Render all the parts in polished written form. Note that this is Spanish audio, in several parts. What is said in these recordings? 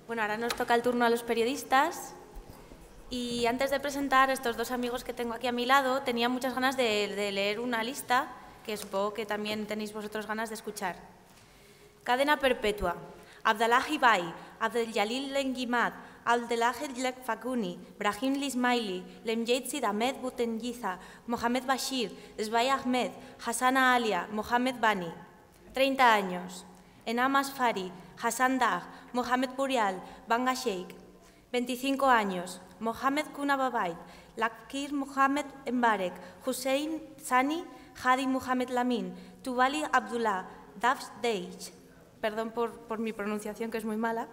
Bueno, ahora nos toca el turno a los periodistas y antes de presentar a estos dos amigos que tengo aquí a mi lado, tenía muchas ganas de leer una lista que supongo que también tenéis vosotros ganas de escuchar. Cadena perpetua. Abdallah Hibai, Abdel Jalil Lenguimad, Abdelahid Lekfakuni, Brahim Lismaili, Lemjed Sid Ahmed Butengiza, Mohamed Bashir, Esbai Ahmed, Hassana Alia, Mohamed Bani. 30 años. Enam Asfari, Hassan Dag, Mohamed Burial, Banga Sheikh. 25 años. Mohamed Kunababait, Lakir Mohamed Mbarek, Hussein Sani, Hadi Mohamed Lamin, Tubali Abdullah, Dafs Deij. Perdón por mi pronunciación, que es muy mala.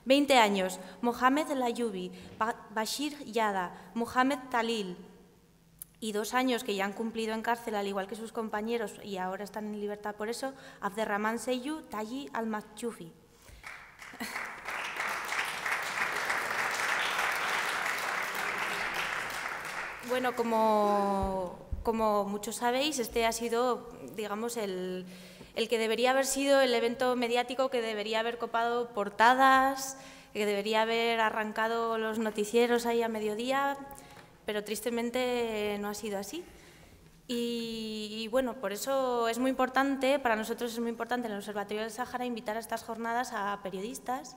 20 años. Mohamed Layubi, Bashir Yada, Mohamed Talil. Y 2 años que ya han cumplido en cárcel, al igual que sus compañeros, y ahora están en libertad por eso, Abderrahman Seyu Tayi Al-Makchufi. Bueno, como muchos sabéis, este ha sido, digamos, el que debería haber sido el evento mediático que debería haber copado portadas, que debería haber arrancado los noticieros ahí a mediodía, pero tristemente no ha sido así. Y bueno, por eso es muy importante, para nosotros es muy importante en el Observatorio del Sáhara invitar a estas jornadas a periodistas,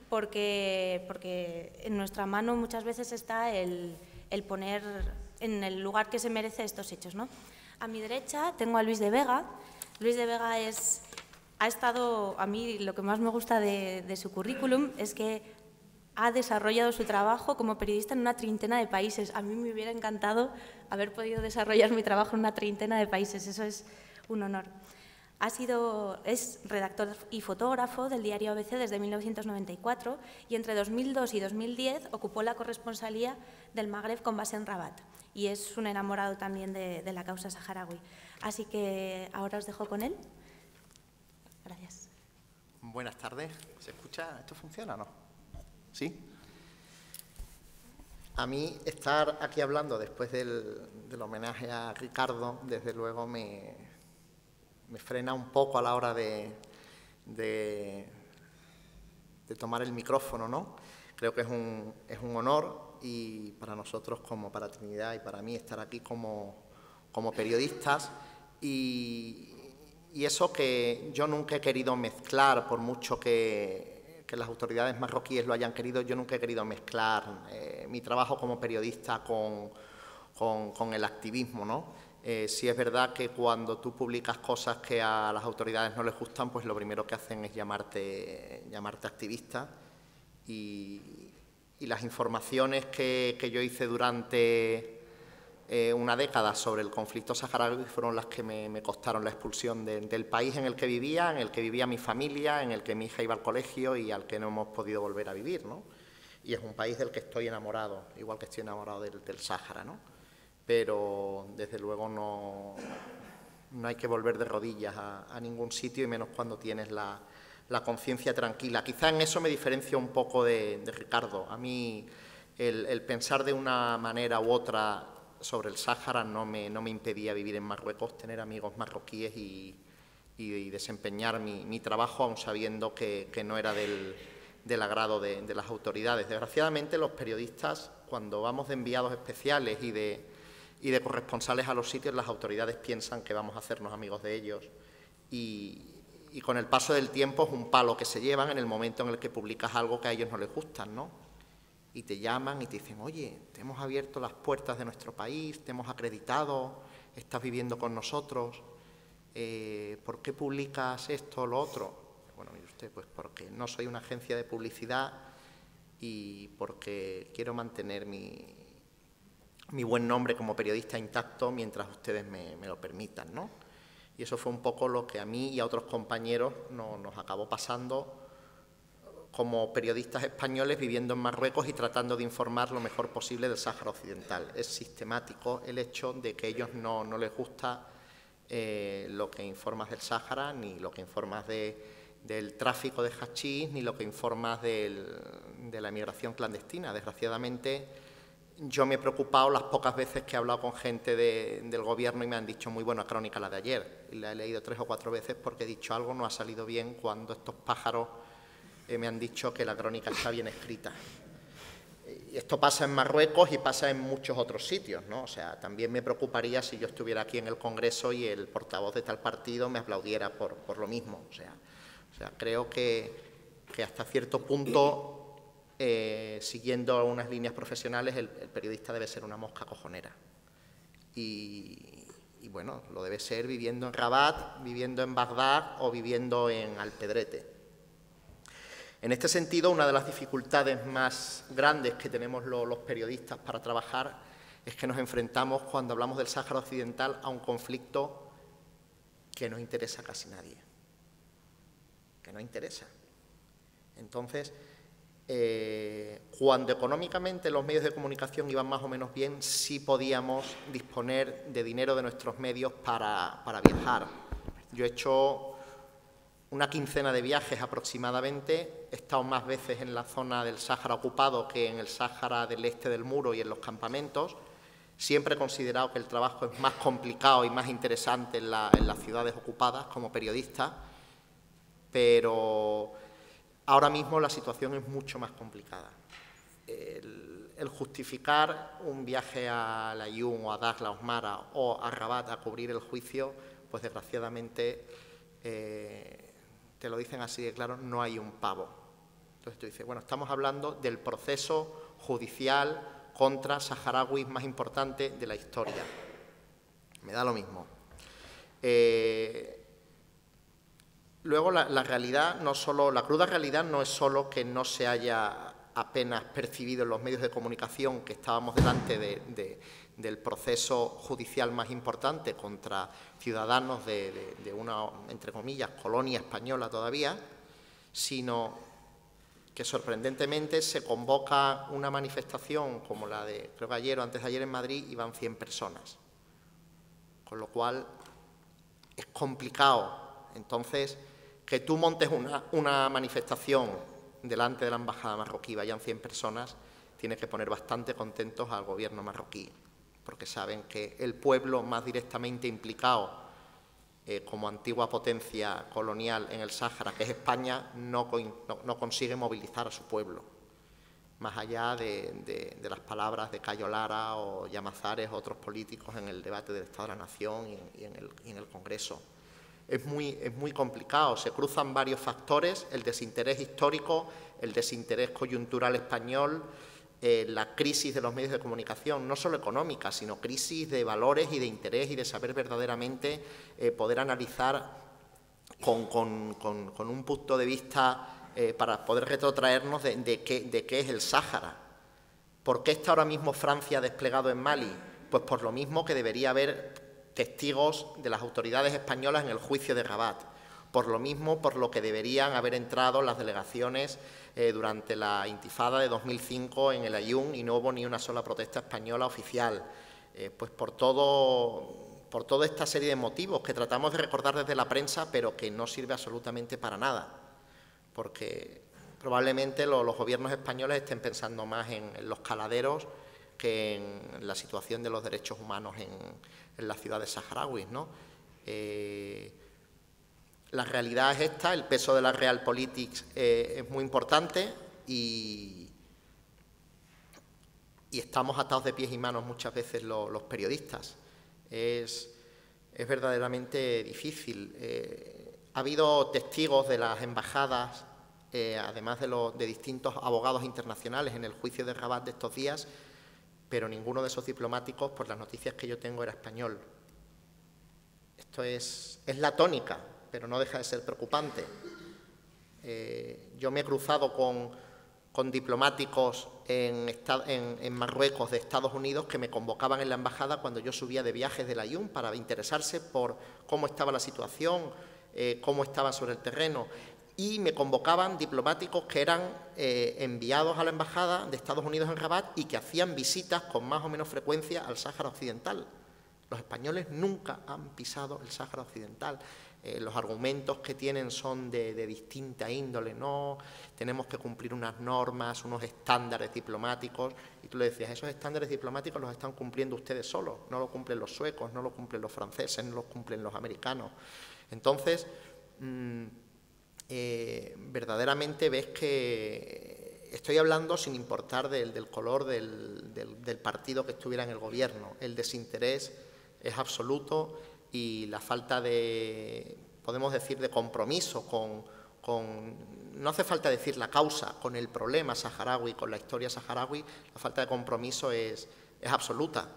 porque en nuestra mano muchas veces está el poner en el lugar que se merece estos hechos, ¿no? A mi derecha tengo a Luis de Vega. Luis de Vega ha estado, a mí lo que más me gusta de su currículum es que ha desarrollado su trabajo como periodista en una treintena de países. A mí me hubiera encantado haber podido desarrollar mi trabajo en una treintena de países, eso es un honor. Es redactor y fotógrafo del diario ABC desde 1994 y entre 2002 y 2010 ocupó la corresponsalía del Magreb con base en Rabat y es un enamorado también de la causa saharaui. Así que ahora os dejo con él. Gracias. Buenas tardes. ¿Se escucha? ¿Esto funciona o no? ¿Sí? A mí estar aquí hablando después del homenaje a Ricardo, desde luego me frena un poco a la hora de tomar el micrófono, ¿no? Creo que es un honor y para nosotros, como para Trinidad y para mí, estar aquí como periodistas y eso que yo nunca he querido mezclar, por mucho que las autoridades marroquíes lo hayan querido, yo nunca he querido mezclar mi trabajo como periodista con el activismo, ¿no? Sí es verdad que cuando tú publicas cosas que a las autoridades no les gustan, pues lo primero que hacen es llamarte activista y las informaciones que yo hice durante una década sobre el conflicto saharaui fueron las que me costaron la expulsión del país en el que vivía mi familia, en el que mi hija iba al colegio y al que no hemos podido volver a vivir, ¿no? Y es un país del que estoy enamorado, igual que estoy enamorado del Sáhara, ¿no? Pero desde luego no hay que volver de rodillas a ningún sitio y menos cuando tienes la conciencia tranquila. Quizá en eso me diferencio un poco de Ricardo. A mí el pensar de una manera u otra sobre el Sáhara no me impedía vivir en Marruecos, tener amigos marroquíes y desempeñar mi trabajo, aun sabiendo que no era del agrado de las autoridades. Desgraciadamente, los periodistas, cuando vamos de enviados especiales y de corresponsales a los sitios, las autoridades piensan que vamos a hacernos amigos de ellos y con el paso del tiempo es un palo que se llevan en el momento en el que publicas algo que a ellos no les gustan, ¿no? Y te llaman y te dicen, oye, te hemos abierto las puertas de nuestro país, te hemos acreditado, estás viviendo con nosotros, ¿por qué publicas esto o lo otro? Bueno, mire usted, pues porque no soy una agencia de publicidad y porque quiero mantener mi buen nombre como periodista intacto mientras ustedes me lo permitan, ¿no? Y eso fue un poco lo que a mí y a otros compañeros nos acabó pasando como periodistas españoles viviendo en Marruecos y tratando de informar lo mejor posible del Sáhara Occidental. Es sistemático el hecho de que a ellos no les gusta lo que informas del Sáhara, ni lo que informas del tráfico de hachís, ni lo que informas de la emigración clandestina. Desgraciadamente, yo me he preocupado las pocas veces que he hablado con gente del gobierno y me han dicho muy buena crónica la de ayer. Y la he leído 3 o 4 veces porque he dicho algo no ha salido bien cuando estos pájaros me han dicho que la crónica está bien escrita. Y esto pasa en Marruecos y pasa en muchos otros sitios, ¿no? O sea, también me preocuparía si yo estuviera aquí en el Congreso y el portavoz de tal partido me aplaudiera por lo mismo. O sea, creo que hasta cierto punto, siguiendo unas líneas profesionales, el periodista debe ser una mosca cojonera. Y bueno, lo debe ser viviendo en Rabat, viviendo en Bagdad o viviendo en Alpedrete. En este sentido, una de las dificultades más grandes que tenemos los periodistas para trabajar es que nos enfrentamos, cuando hablamos del Sáhara Occidental, a un conflicto que no interesa a casi nadie. Que no interesa. Entonces, cuando económicamente los medios de comunicación iban más o menos bien, sí podíamos disponer de dinero de nuestros medios para viajar. Yo he hecho una quincena de viajes aproximadamente, he estado más veces en la zona del Sáhara ocupado que en el Sáhara del este del Muro y en los campamentos. Siempre he considerado que el trabajo es más complicado y más interesante en las ciudades ocupadas como periodista, pero ahora mismo la situación es mucho más complicada. El justificar un viaje a Layún o a Dakhla, Osmara o a Rabat a cubrir el juicio, pues desgraciadamente, te lo dicen así de claro, no hay un pavo. Entonces tú dices, bueno, estamos hablando del proceso judicial contra saharauis más importante de la historia. Me da lo mismo. Luego la realidad, la cruda realidad no es solo que no se haya apenas percibido en los medios de comunicación que estábamos delante del proceso judicial más importante contra ciudadanos de una, entre comillas, colonia española todavía, sino que sorprendentemente se convoca una manifestación como la de, creo que ayer o antes de ayer en Madrid, y van 100 personas. Con lo cual es complicado. Entonces, que tú montes una manifestación delante de la embajada marroquí, vayan 100 personas, tiene que poner bastante contentos al gobierno marroquí, porque saben que el pueblo más directamente implicado como antigua potencia colonial en el Sáhara, que es España, no consigue movilizar a su pueblo, más allá de las palabras de Cayo Lara o Llamazares, otros políticos en el debate del Estado de la Nación y en el Congreso. Es muy complicado, se cruzan varios factores, el desinterés histórico, el desinterés coyuntural español, la crisis de los medios de comunicación, no solo económica, sino crisis de valores y de interés y de saber verdaderamente poder analizar con un punto de vista para poder retrotraernos de qué es el Sáhara. ¿Por qué está ahora mismo Francia desplegado en Mali? Pues por lo mismo que debería haber testigos de las autoridades españolas en el juicio de Rabat, por lo mismo por lo que deberían haber entrado las delegaciones durante la intifada de 2005 en el Aaiún y no hubo ni una sola protesta española oficial, pues por toda esta serie de motivos que tratamos de recordar desde la prensa, pero que no sirve absolutamente para nada, porque probablemente los gobiernos españoles estén pensando más en los caladeros que en la situación de los derechos humanos en las ciudades saharauis, ¿no? La realidad es esta, el peso de la realpolitik es muy importante y estamos atados de pies y manos muchas veces los periodistas. Es verdaderamente difícil. Ha habido testigos de las embajadas, además de distintos abogados internacionales en el juicio de Rabat de estos días, pero ninguno de esos diplomáticos, por las noticias que yo tengo, era español. Esto es la tónica, pero no deja de ser preocupante. Yo me he cruzado con diplomáticos en Marruecos de Estados Unidos que me convocaban en la embajada cuando yo subía de viajes del Aaiún para interesarse por cómo estaba la situación, cómo estaba sobre el terreno. Y me convocaban diplomáticos que eran enviados a la embajada de Estados Unidos en Rabat y que hacían visitas con más o menos frecuencia al Sáhara Occidental. Los españoles nunca han pisado el Sáhara Occidental. Los argumentos que tienen son de distinta índole, no, tenemos que cumplir unas normas, unos estándares diplomáticos, y tú le decías, esos estándares diplomáticos los están cumpliendo ustedes solos, no lo cumplen los suecos, no lo cumplen los franceses, no lo cumplen los americanos. Entonces, verdaderamente ves que estoy hablando sin importar del color del partido que estuviera en el gobierno. El desinterés es absoluto y la falta de, podemos decir, de compromiso no hace falta decir la causa, con el problema saharaui, con la historia saharaui, la falta de compromiso es absoluta.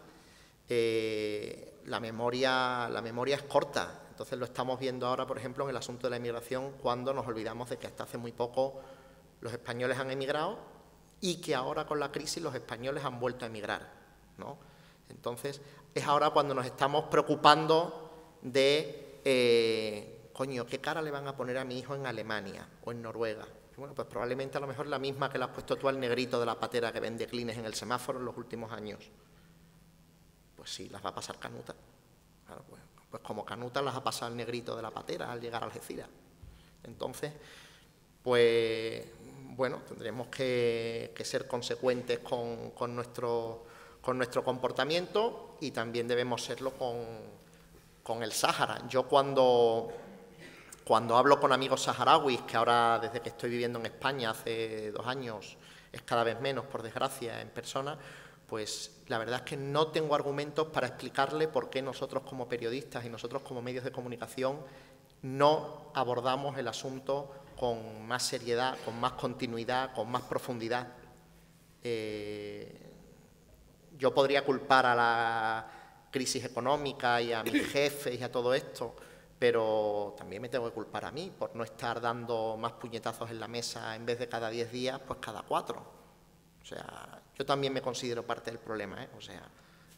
La memoria es corta. Entonces lo estamos viendo ahora, por ejemplo, en el asunto de la inmigración, cuando nos olvidamos de que hasta hace muy poco los españoles han emigrado y que ahora con la crisis los españoles han vuelto a emigrar, ¿no? Entonces es ahora cuando nos estamos preocupando de, coño, ¿qué cara le van a poner a mi hijo en Alemania o en Noruega? Y bueno, pues probablemente a lo mejor la misma que le has puesto tú al negrito de la patera que vende clines en el semáforo en los últimos años. Pues sí, las va a pasar canuta. Claro, pues como canuta las ha pasado el negrito de la patera al llegar a Algeciras. Entonces, pues bueno, tendremos que ser consecuentes con nuestro comportamiento y también debemos serlo con el Sáhara. Yo cuando hablo con amigos saharauis, que ahora desde que estoy viviendo en España hace 2 años es cada vez menos, por desgracia, en persona, pues la verdad es que no tengo argumentos para explicarle por qué nosotros como periodistas y nosotros como medios de comunicación no abordamos el asunto con más seriedad, con más continuidad, con más profundidad. Yo podría culpar a la crisis económica y a mis jefes y a todo esto, pero también me tengo que culpar a mí por no estar dando más puñetazos en la mesa en vez de cada 10 días, pues cada 4. O sea, yo también me considero parte del problema, ¿eh? O sea,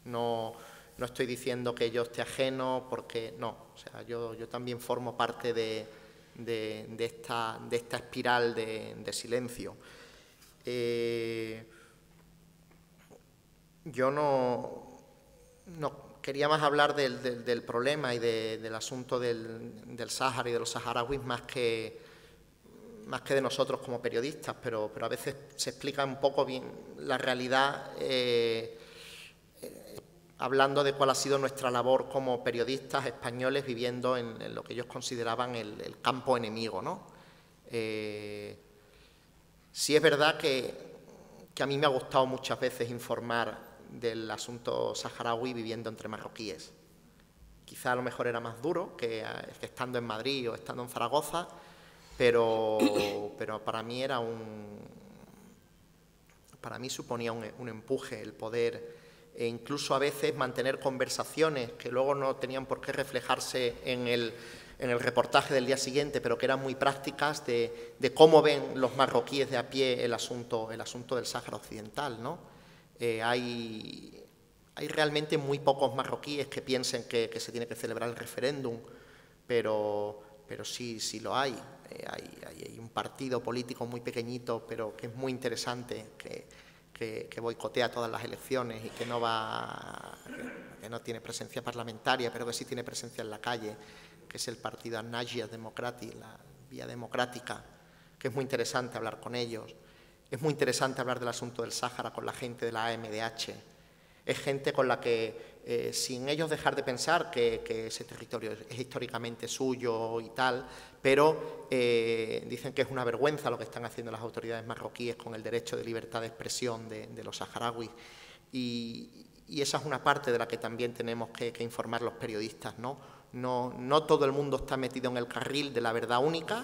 no estoy diciendo que yo esté ajeno, porque no. O sea, yo también formo parte de esta espiral de silencio. Yo no quería más hablar del problema y del asunto del Sáhara y de los saharauis más que de nosotros como periodistas, pero a veces se explica un poco bien la realidad hablando de cuál ha sido nuestra labor como periodistas españoles viviendo en lo que ellos consideraban el campo enemigo, ¿no? Sí es verdad que a mí me ha gustado muchas veces informar del asunto saharaui viviendo entre marroquíes. Quizá a lo mejor era más duro que estando en Madrid o estando en Zaragoza, pero para mí suponía un empuje el poder e incluso a veces mantener conversaciones que luego no tenían por qué reflejarse en el reportaje del día siguiente, pero que eran muy prácticas de cómo ven los marroquíes de a pie el asunto del Sáhara Occidental, ¿no? Hay realmente muy pocos marroquíes que piensen que se tiene que celebrar el referéndum, pero sí lo hay. Hay un partido político muy pequeñito, pero que es muy interesante, que boicotea todas las elecciones y que no tiene presencia parlamentaria, pero que sí tiene presencia en la calle, que es el partido An-Najia Democrati, la Vía Democrática, que es muy interesante hablar con ellos. Es muy interesante hablar del asunto del Sáhara con la gente de la AMDH. Es gente con la que, sin ellos dejar de pensar que ese territorio es históricamente suyo y tal, pero dicen que es una vergüenza lo que están haciendo las autoridades marroquíes con el derecho de libertad de expresión de los saharauis. Y esa es una parte de la que también tenemos que informar los periodistas, ¿no? No todo el mundo está metido en el carril de la verdad única,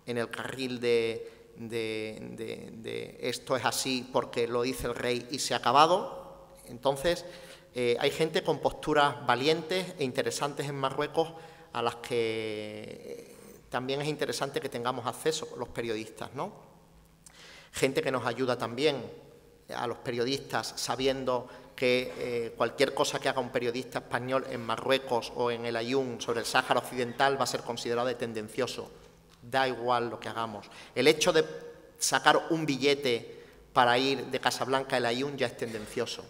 en el carril de esto es así porque lo dice el rey y se ha acabado. Entonces, hay gente con posturas valientes e interesantes en Marruecos a las que también es interesante que tengamos acceso los periodistas, ¿no? Gente que nos ayuda también a los periodistas sabiendo que cualquier cosa que haga un periodista español en Marruecos o en el Aaiún sobre el Sáhara Occidental va a ser considerado de tendencioso. Da igual lo que hagamos. El hecho de sacar un billete para ir de Casablanca al Aaiún ya es tendencioso.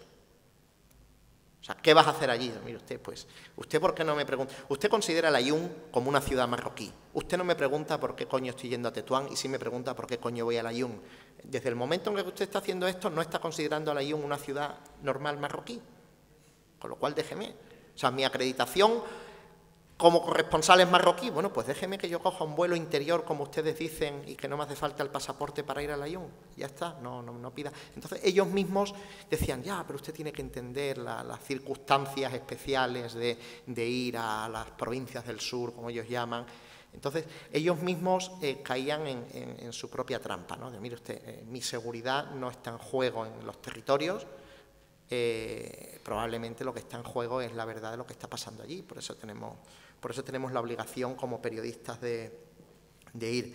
O sea, ¿qué vas a hacer allí? Mire usted, pues, ¿usted por qué no me pregunta? Usted considera el Aaiún como una ciudad marroquí. Usted no me pregunta por qué coño estoy yendo a Tetuán y sí me pregunta por qué coño voy al Aaiún. Desde el momento en que usted está haciendo esto, no está considerando al Aaiún una ciudad normal marroquí. Con lo cual, déjeme. O sea, mi acreditación como corresponsales marroquíes, bueno, pues déjeme que yo coja un vuelo interior, como ustedes dicen, y que no me hace falta el pasaporte para ir a Laayoune, ya está, no pida. Entonces ellos mismos decían, ya, pero usted tiene que entender las circunstancias especiales de ir a las provincias del sur, como ellos llaman. Entonces ellos mismos caían en su propia trampa, ¿no? De, mire usted, mi seguridad no está en juego en los territorios, probablemente lo que está en juego es la verdad de lo que está pasando allí, por eso tenemos la obligación como periodistas de ir.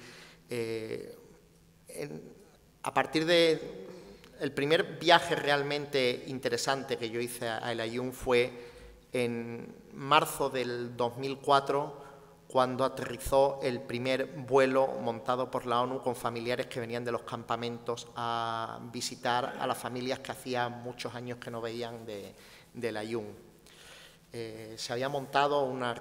A partir del primer viaje realmente interesante que yo hice a El Aaiún fue en marzo del 2004, cuando aterrizó el primer vuelo montado por la ONU con familiares que venían de los campamentos a visitar a las familias que hacía muchos años que no veían de El Aaiún. Se había montado una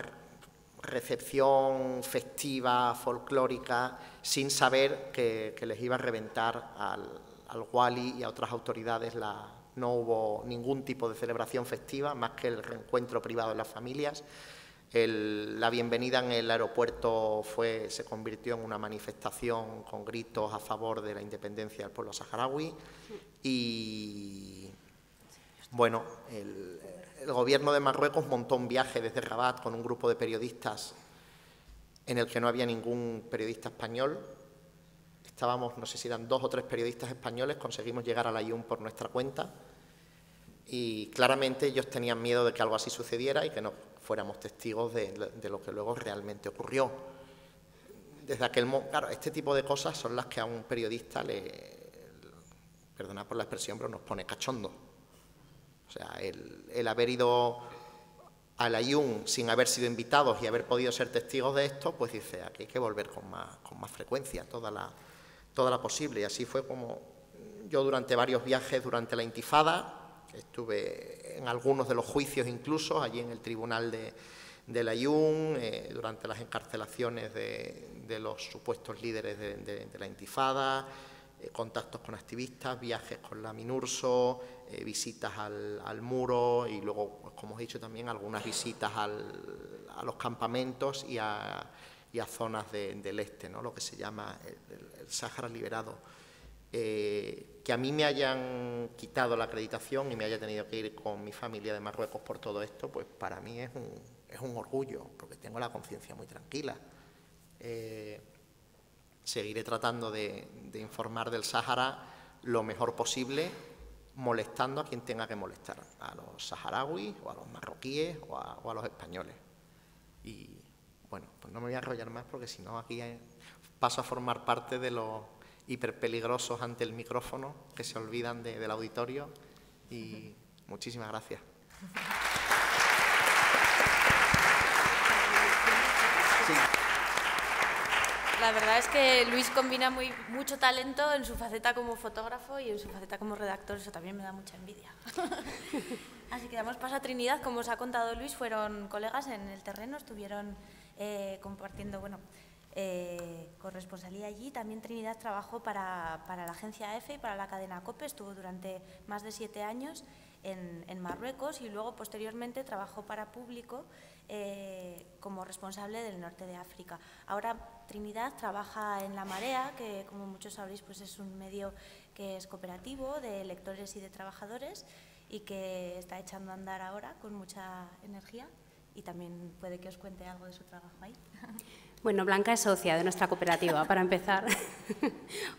recepción festiva, folclórica, sin saber que les iba a reventar al Wali y a otras autoridades. No hubo ningún tipo de celebración festiva, más que el reencuentro privado de las familias. La bienvenida en el aeropuerto se convirtió en una manifestación con gritos a favor de la independencia del pueblo saharaui y, bueno, el gobierno de Marruecos montó un viaje desde Rabat con un grupo de periodistas en el que no había ningún periodista español. Estábamos, no sé si eran 2 o 3 periodistas españoles, conseguimos llegar a Laayoune por nuestra cuenta y claramente ellos tenían miedo de que algo así sucediera y que no fuéramos testigos de lo que luego realmente ocurrió. Desde aquel momento, claro, este tipo de cosas son las que a un periodista perdonad por la expresión, pero nos pone cachondo. O sea, el haber ido a Laayoune sin haber sido invitados y haber podido ser testigos de esto, pues dice, aquí hay que volver con más frecuencia, toda la posible. Y así fue como yo durante varios viajes durante la Intifada, estuve en algunos de los juicios incluso, allí en el tribunal de Laayoune, durante las encarcelaciones de los supuestos líderes de la Intifada, contactos con activistas, viajes con la MINURSO, visitas al muro y luego, pues, como os he dicho también, algunas visitas a los campamentos y a zonas del este, ¿no? Lo que se llama el Sáhara liberado. Que a mí me hayan quitado la acreditación y me haya tenido que ir con mi familia de Marruecos por todo esto, pues para mí es un orgullo, porque tengo la conciencia muy tranquila. Seguiré tratando de informar del Sáhara lo mejor posible, molestando a quien tenga que molestar, a los saharauis o a los marroquíes o a los españoles. Y bueno, pues no me voy a enrollar más porque si no aquí paso a formar parte de los hiperpeligrosos ante el micrófono que se olvidan del auditorio y muchísimas gracias. Sí. La verdad es que Luis combina mucho talento en su faceta como fotógrafo y en su faceta como redactor, eso también me da mucha envidia. Así que damos paso a Trinidad. Como os ha contado Luis, fueron colegas en el terreno, estuvieron compartiendo, corresponsalía allí. También Trinidad trabajó para la agencia EFE y para la cadena COPE, estuvo durante más de 7 años en Marruecos y luego posteriormente trabajó para Público como responsable del norte de África. Ahora Trinidad trabaja en La Marea, que como muchos sabréis pues es un medio que es cooperativo de lectores y de trabajadores y que está echando a andar ahora con mucha energía y también puede que os cuente algo de su trabajo ahí. Bueno, Blanca es socia de nuestra cooperativa, para empezar.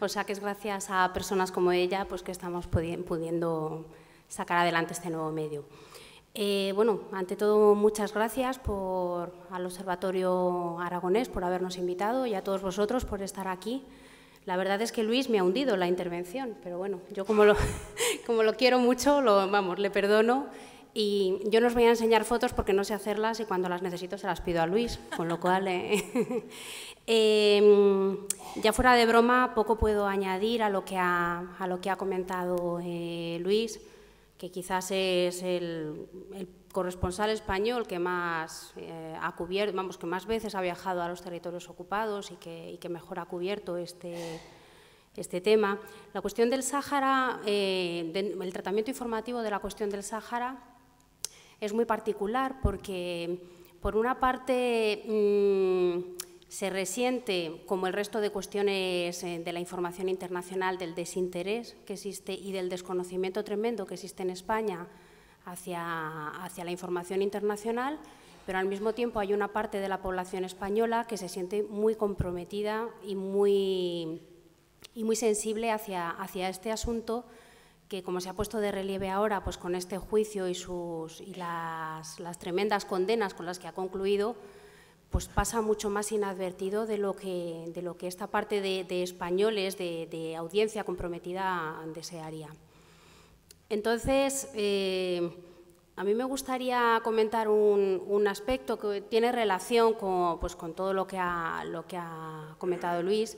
O sea que es gracias a personas como ella pues que estamos pudiendo sacar adelante este nuevo medio. Bueno, ante todo, muchas gracias al Observatorio Aragonés por habernos invitado y a todos vosotros por estar aquí. La verdad es que Luis me ha hundido la intervención, pero bueno, yo como lo quiero mucho, le perdono. Y yo no os voy a enseñar fotos porque no sé hacerlas y cuando las necesito se las pido a Luis, con lo cual, ya fuera de broma, poco puedo añadir a lo que ha comentado Luis, que quizás es el corresponsal español que más ha cubierto, que más veces ha viajado a los territorios ocupados y que mejor ha cubierto este tema. La cuestión del Sáhara, el tratamiento informativo de la cuestión del Sáhara es muy particular porque Por una parte, se resiente, como el resto de cuestiones de la información internacional, del desinterés que existe y del desconocimiento tremendo que existe en España hacia la información internacional, pero al mismo tiempo hay una parte de la población española que se siente muy comprometida y muy sensible hacia este asunto, que, como se ha puesto de relieve ahora, pues con este juicio y las tremendas condenas con las que ha concluido, pues pasa mucho más inadvertido de lo que esta parte de españoles, de audiencia comprometida, desearía. Entonces, a mí me gustaría comentar un aspecto que tiene relación con todo lo que ha comentado Luis,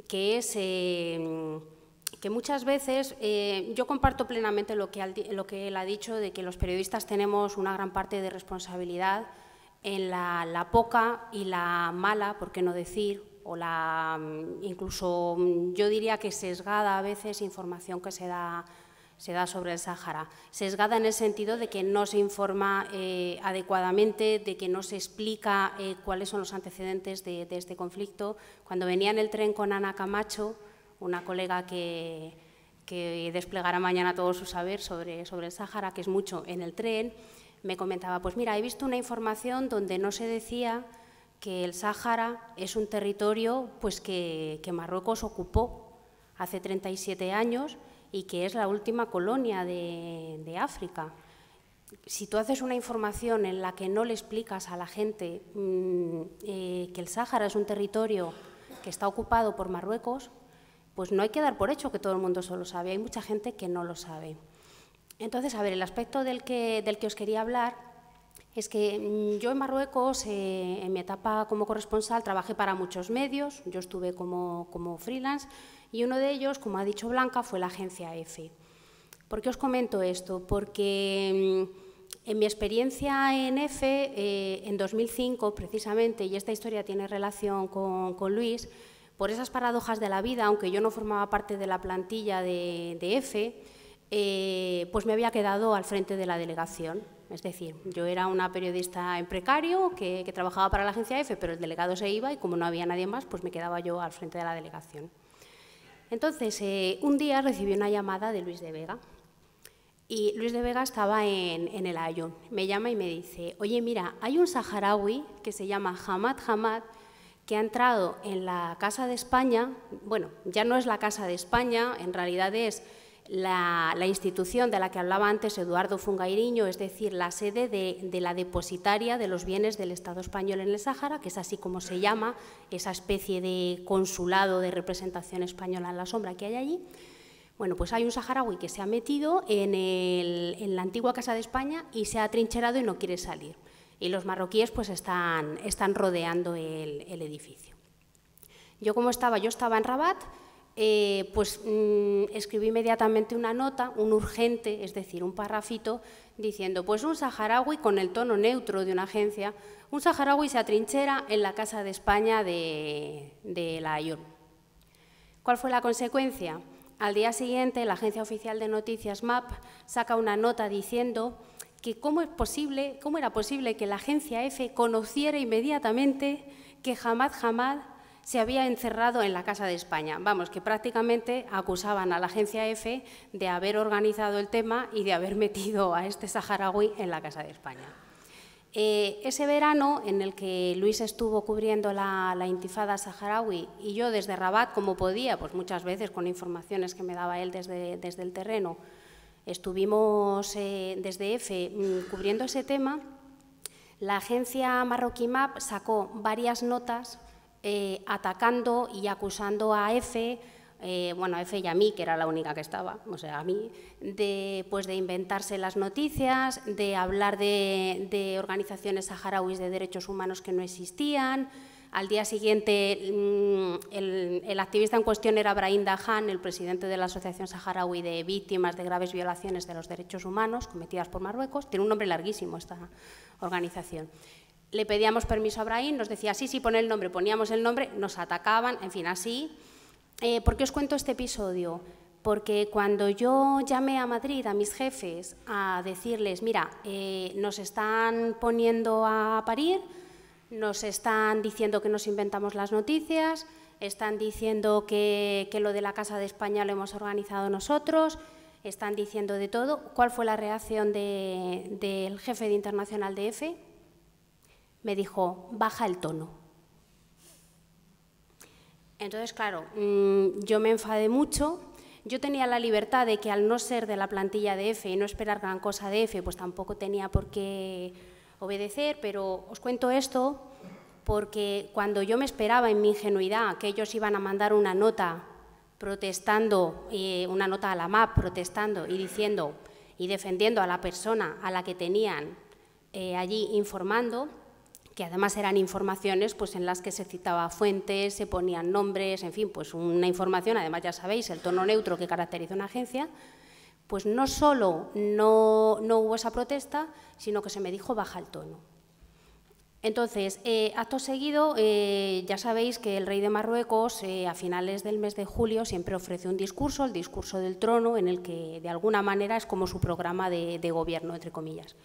que es que muchas veces, yo comparto plenamente lo que él ha dicho, de que los periodistas tenemos una gran parte de responsabilidad en la poca y la mala, por qué no decir, o incluso yo diría que sesgada a veces información que se da sobre el Sáhara. Sesgada en el sentido de que no se informa adecuadamente, de que no se explica cuáles son los antecedentes de este conflicto. Cuando venía en el tren con Ana Camacho, una colega que desplegará mañana todo su saber sobre el Sáhara, que es mucho en el tren, me comentaba, pues mira, he visto una información donde no se decía que el Sáhara es un territorio pues, que Marruecos ocupó hace 37 años y que es la última colonia de África. Si tú haces una información en la que no le explicas a la gente que el Sáhara es un territorio que está ocupado por Marruecos, pues no hay que dar por hecho que todo el mundo lo sabe, hay mucha gente que no lo sabe. Entonces, a ver, el aspecto del que os quería hablar es que yo en Marruecos, en mi etapa como corresponsal, trabajé para muchos medios, yo estuve como freelance, y uno de ellos, como ha dicho Blanca, fue la agencia EFE. ¿Por qué os comento esto? Porque en mi experiencia en EFE, en 2005 precisamente, y esta historia tiene relación con Luis, por esas paradojas de la vida, aunque yo no formaba parte de la plantilla de EFE, pues me había quedado al frente de la delegación. Es decir, yo era una periodista en precario que trabajaba para la agencia EFE, pero el delegado se iba y como no había nadie más, pues me quedaba yo al frente de la delegación. Entonces, un día recibí una llamada de Luis de Vega y Luis de Vega estaba en el Aaiún. Me llama y me dice, oye, mira, hay un saharaui que se llama Hamad Hamad que ha entrado en la Casa de España. Bueno, ya no es la Casa de España, en realidad es la institución de la que hablaba antes Eduardo Fungairiño, es decir, la sede de la depositaria de los bienes del Estado español en el Sáhara, que es así como se llama esa especie de consulado de representación española en la sombra que hay allí. Bueno, pues hay un saharaui que se ha metido en la antigua Casa de España y se ha atrincherado y no quiere salir. Y los marroquíes pues están rodeando el edificio. Yo estaba en Rabat, pues escribí inmediatamente una nota, un urgente, es decir, un parrafito, diciendo, pues un saharaui, con el tono neutro de una agencia, un saharaui se atrinchera en la Casa de España de la Aaiún. ¿Cuál fue la consecuencia? Al día siguiente, la agencia oficial de noticias MAP saca una nota diciendo que cómo era posible que la agencia EFE conociera inmediatamente que Hamad Hamad se había encerrado en la Casa de España. Vamos, que prácticamente acusaban a la agencia EFE de haber organizado el tema y de haber metido a este saharaui en la Casa de España. Ese verano, en el que Luis estuvo cubriendo la intifada saharaui y yo desde Rabat, como podía, pues muchas veces con informaciones que me daba él desde el terreno, estuvimos desde EFE cubriendo ese tema. La agencia marroquí MAP sacó varias notas atacando y acusando a EFE, bueno, a EFE y a mí, que era la única que estaba, o sea, a mí, de inventarse las noticias, de hablar de organizaciones saharauis de derechos humanos que no existían. Al día siguiente, el activista en cuestión era Brahim Dahan, el presidente de la Asociación Saharaui de Víctimas de Graves Violaciones de los Derechos Humanos cometidas por Marruecos. Tiene un nombre larguísimo esta organización. Le pedíamos permiso a Brahim, nos decía, sí, sí, pon el nombre, poníamos el nombre, nos atacaban, en fin, así. ¿Por qué os cuento este episodio? Porque cuando yo llamé a Madrid a mis jefes a decirles, mira, nos están poniendo a parir, nos están diciendo que nos inventamos las noticias, están diciendo que lo de la Casa de España lo hemos organizado nosotros, están diciendo de todo. ¿Cuál fue la reacción del jefe de Internacional de EFE? Me dijo, baja el tono. Entonces, claro, yo me enfadé mucho. Yo tenía la libertad de que al no ser de la plantilla de EFE y no esperar gran cosa de EFE, pues tampoco tenía por qué obedecer, pero os cuento esto porque cuando yo me esperaba en mi ingenuidad que ellos iban a mandar una nota protestando, una nota a la MAP protestando y diciendo y defendiendo a la persona a la que tenían allí informando, que además eran informaciones pues, en las que se citaba fuentes, se ponían nombres, en fin, pues una información, además ya sabéis, el tono neutro que caracteriza una agencia, pues no solo no hubo esa protesta, sino que se me dijo baja el tono. Entonces, acto seguido, ya sabéis que el rey de Marruecos a finales del mes de julio siempre ofrece un discurso, el discurso del trono, en el que de alguna manera es como su programa de gobierno, entre comillas.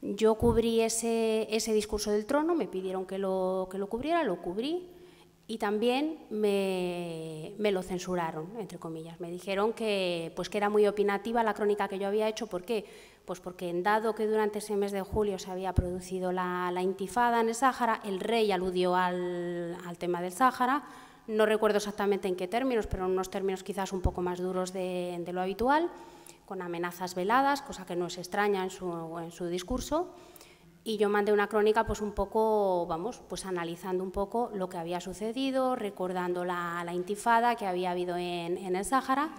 Yo cubrí ese discurso del trono, me pidieron que lo cubriera, lo cubrí y también me lo censuraron, entre comillas. Me dijeron que era muy opinativa la crónica que yo había hecho. ¿Por qué? Pues porque dado que durante ese mes de julio se había producido la intifada en el Sáhara, el rey aludió al tema del Sáhara, no recuerdo exactamente en qué términos, pero en unos términos quizás un poco más duros de lo habitual, con amenazas veladas, cosa que no es extraña en su discurso, y yo mandé una crónica pues un poco, pues analizando un poco lo que había sucedido, recordando la intifada que había habido en el Sáhara,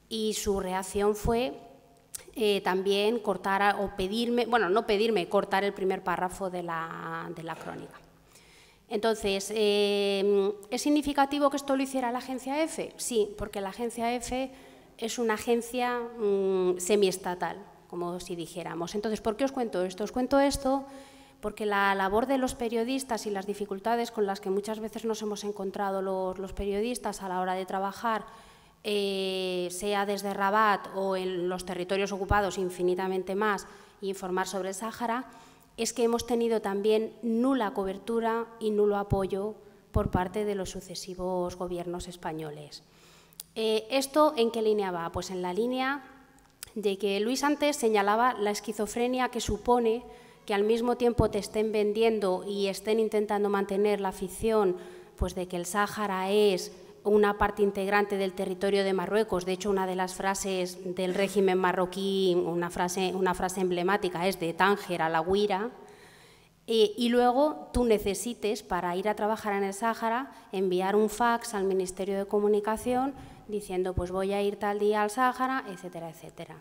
y su reacción fue también cortar o pedirme, bueno, no pedirme, cortar el primer párrafo de la crónica. Entonces, ¿es significativo que esto lo hiciera la agencia EFE? Sí, porque la agencia EFE es una agencia semiestatal, como si dijéramos. Entonces, ¿por qué os cuento esto? Os cuento esto porque la labor de los periodistas y las dificultades con las que muchas veces nos hemos encontrado los periodistas a la hora de trabajar, sea desde Rabat o en los territorios ocupados infinitamente más, e informar sobre el Sáhara, es que hemos tenido también nula cobertura y nulo apoyo por parte de los sucesivos gobiernos españoles. ¿Esto en qué línea va? Pues en la línea de que Luis antes señalaba la esquizofrenia que supone que al mismo tiempo te estén vendiendo y estén intentando mantener la ficción pues de que el Sáhara es una parte integrante del territorio de Marruecos. De hecho, una de las frases del régimen marroquí, una frase emblemática, es de Tánger a la Guira, y luego tú necesites, para ir a trabajar en el Sáhara, enviar un fax al Ministerio de Comunicación diciendo pues voy a ir tal día al Sáhara, etcétera, etcétera.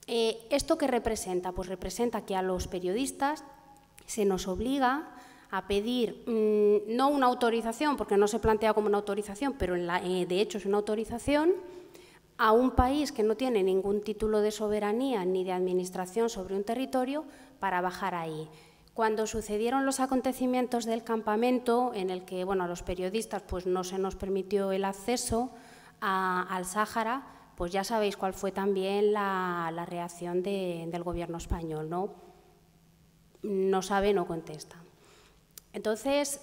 ¿Esto qué representa? Pues representa que a los periodistas se nos obliga a pedir, no una autorización, porque no se plantea como una autorización, pero de hecho es una autorización a un país que no tiene ningún título de soberanía ni de administración sobre un territorio para bajar ahí. Cuando sucedieron los acontecimientos del campamento, en el que a los periodistas pues, no se nos permitió el acceso al Sáhara, pues ya sabéis cuál fue también la reacción del gobierno español, ¿no? No sabe, no contesta. Entonces,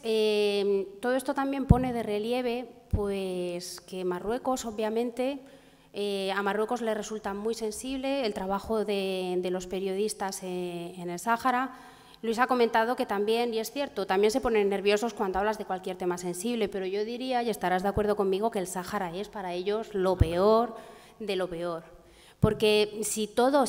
todo esto también pone de relieve pues, que Marruecos, obviamente, a Marruecos le resulta muy sensible el trabajo de los periodistas en el Sáhara. Luis ha comentado que también, y es cierto, también se ponen nerviosos cuando hablas de cualquier tema sensible, pero yo diría, y estarás de acuerdo conmigo, que el Sáhara es para ellos lo peor de lo peor. Porque si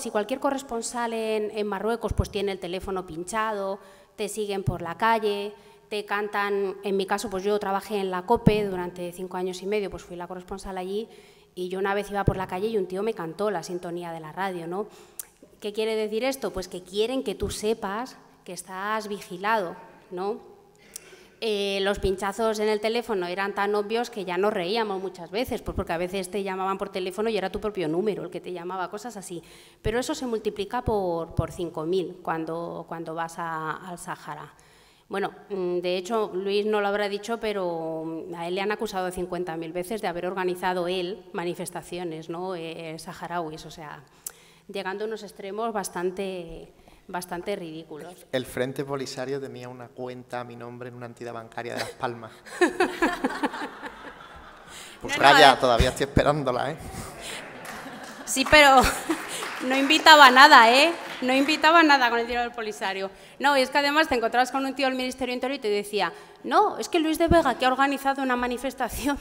cualquier corresponsal en Marruecos pues tiene el teléfono pinchado, te siguen por la calle, te cantan, en mi caso pues yo trabajé en la COPE durante 5 años y medio, pues fui la corresponsal allí, y yo una vez iba por la calle y un tío me cantó la sintonía de la radio, ¿no? ¿Qué quiere decir esto? Pues que quieren que tú sepas que estás vigilado, ¿no? Los pinchazos en el teléfono eran tan obvios que ya nos reíamos muchas veces, pues porque a veces te llamaban por teléfono y era tu propio número el que te llamaba, cosas así. Pero eso se multiplica por 5.000 cuando vas al Sáhara. Bueno, de hecho, Luis no lo habrá dicho, pero a él le han acusado 50.000 veces de haber organizado él manifestaciones, ¿no? Saharauis, o sea, llegando a unos extremos bastante ridículos. El Frente Polisario tenía una cuenta a mi nombre en una entidad bancaria de Las Palmas. Pues Raya, todavía estoy esperándola, ¿eh? Sí, pero no invitaba a nada, ¿eh? No invitaba a nada con el tiro del Polisario. No, y es que además te encontrabas con un tío del Ministerio del Interior y te decía, no, es que Luis de Vega que ha organizado una manifestación.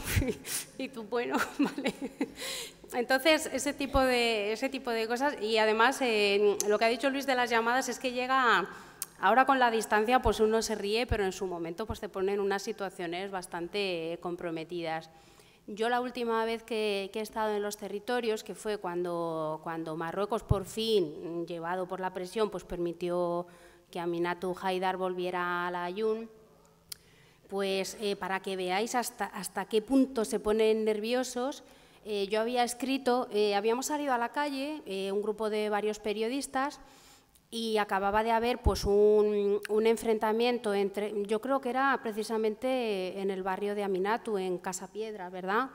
Y tú, bueno, vale. Entonces, ese tipo de cosas. Y además, lo que ha dicho Luis de las llamadas es que llega, ahora con la distancia, pues uno se ríe, pero en su momento pues te pone en unas situaciones bastante comprometidas. Yo la última vez que he estado en los territorios, que fue cuando Marruecos por fin, llevado por la presión, pues permitió que Aminatou Haidar volviera a la Ayun, pues para que veáis hasta qué punto se ponen nerviosos, yo había escrito, habíamos salido a la calle, un grupo de varios periodistas, y acababa de haber pues un enfrentamiento entre, yo creo que era precisamente en el barrio de Aminatou, en Casa Piedra, ¿verdad?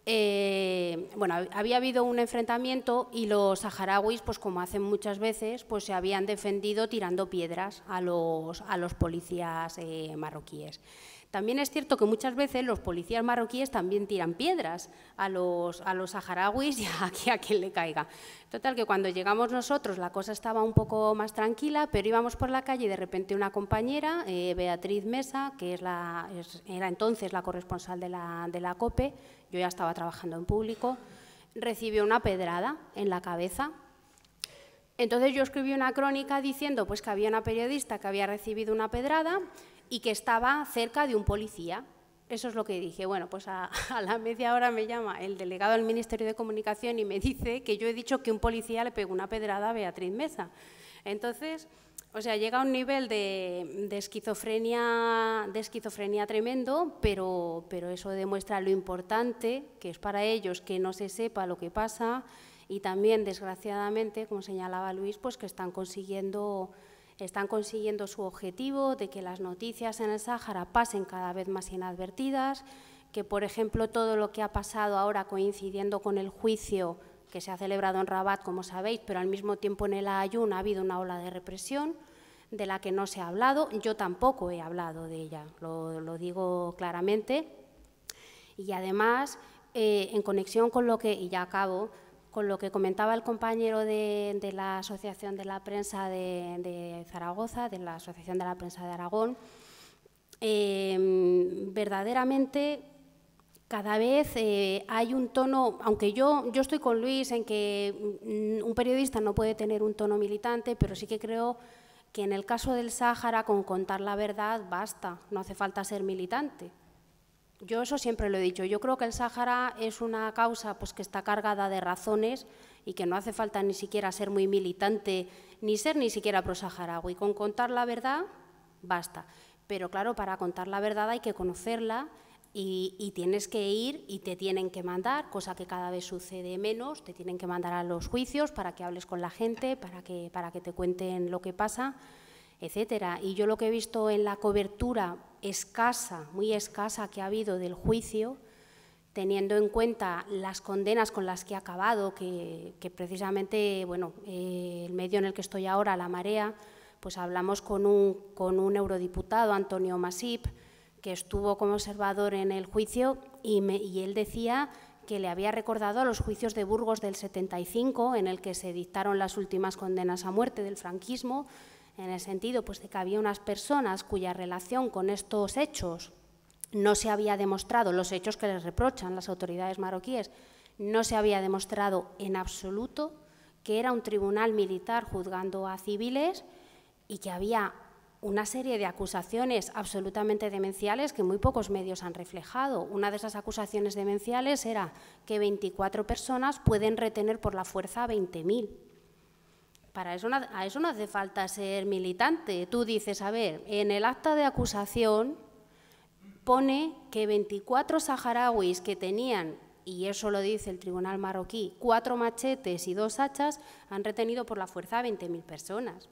Bueno, había habido un enfrentamiento y los saharauis, pues como hacen muchas veces, pues se habían defendido tirando piedras a los policías marroquíes. También es cierto que muchas veces los policías marroquíes también tiran piedras a los saharauis y a quien le caiga. Total, que cuando llegamos nosotros la cosa estaba un poco más tranquila, pero íbamos por la calle y de repente una compañera, Beatriz Mesa, que era entonces la corresponsal de la COPE, yo ya estaba trabajando en público, recibió una pedrada en la cabeza. Entonces yo escribí una crónica diciendo pues, que había una periodista que había recibido una pedrada y que estaba cerca de un policía. Eso es lo que dije. Bueno, pues a la media hora me llama el delegado del Ministerio de Comunicación y me dice que yo he dicho que un policía le pegó una pedrada a Beatriz Mesa. Entonces, o sea, llega a un nivel de esquizofrenia tremendo, pero eso demuestra lo importante que es para ellos que no se sepa lo que pasa y también, desgraciadamente, como señalaba Luis, pues que están consiguiendo su objetivo de que las noticias en el Sáhara pasen cada vez más inadvertidas, que, por ejemplo, todo lo que ha pasado ahora coincidiendo con el juicio que se ha celebrado en Rabat, como sabéis, pero al mismo tiempo en el Ayun ha habido una ola de represión de la que no se ha hablado. Yo tampoco he hablado de ella, lo digo claramente. Y además, en conexión con lo que, y ya acabo, con lo que comentaba el compañero de la Asociación de la Prensa de Zaragoza, de la Asociación de la Prensa de Aragón, verdaderamente cada vez hay un tono, aunque yo estoy con Luis en que un periodista no puede tener un tono militante, pero sí que creo que en el caso del Sáhara, con contar la verdad, basta, no hace falta ser militante. Yo eso siempre lo he dicho. Yo creo que el Sáhara es una causa pues, que está cargada de razones y que no hace falta ni siquiera ser muy militante ni ser ni siquiera pro-saharaui. Con contar la verdad, basta. Pero claro, para contar la verdad hay que conocerla y tienes que ir y te tienen que mandar, cosa que cada vez sucede menos, te tienen que mandar a los juicios para que hables con la gente, para que te cuenten lo que pasa, etcétera. Y yo lo que he visto en la cobertura escasa, muy escasa que ha habido del juicio, teniendo en cuenta las condenas con las que ha acabado, que precisamente, bueno, el medio en el que estoy ahora, La Marea, pues hablamos con un eurodiputado, Antonio Masip, que estuvo como observador en el juicio y él decía que le había recordado a los juicios de Burgos del 75, en el que se dictaron las últimas condenas a muerte del franquismo, en el sentido pues, de que había unas personas cuya relación con estos hechos no se había demostrado, los hechos que les reprochan las autoridades marroquíes, no se había demostrado en absoluto que era un tribunal militar juzgando a civiles y que había una serie de acusaciones absolutamente demenciales que muy pocos medios han reflejado. Una de esas acusaciones demenciales era que 24 personas pueden retener por la fuerza a 20.000. A eso no hace falta ser militante. Tú dices, a ver, en el acta de acusación pone que 24 saharauis que tenían, y eso lo dice el tribunal marroquí, 4 machetes y 2 hachas, han retenido por la fuerza a 20.000 personas.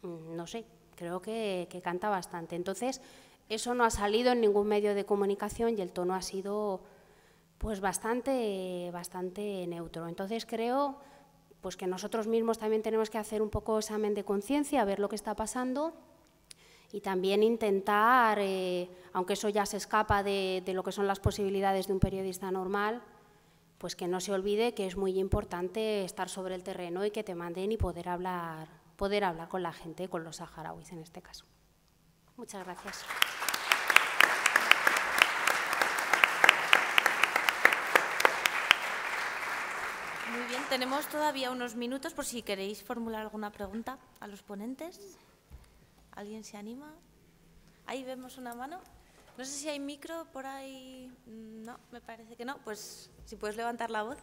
No sé, creo que canta bastante. Entonces, eso no ha salido en ningún medio de comunicación y el tono ha sido pues bastante neutro. Entonces, creo pues que nosotros mismos también tenemos que hacer un poco examen de conciencia, ver lo que está pasando y también intentar, aunque eso ya se escapa de lo que son las posibilidades de un periodista normal, pues que no se olvide que es muy importante estar sobre el terreno y que te manden y poder hablar con la gente, con los saharauis en este caso. Muchas gracias. Muy bien, tenemos todavía unos minutos por si queréis formular alguna pregunta a los ponentes. ¿Alguien se anima? Ahí vemos una mano. No sé si hay micro por ahí. No, me parece que no. Pues si puedes levantar la voz.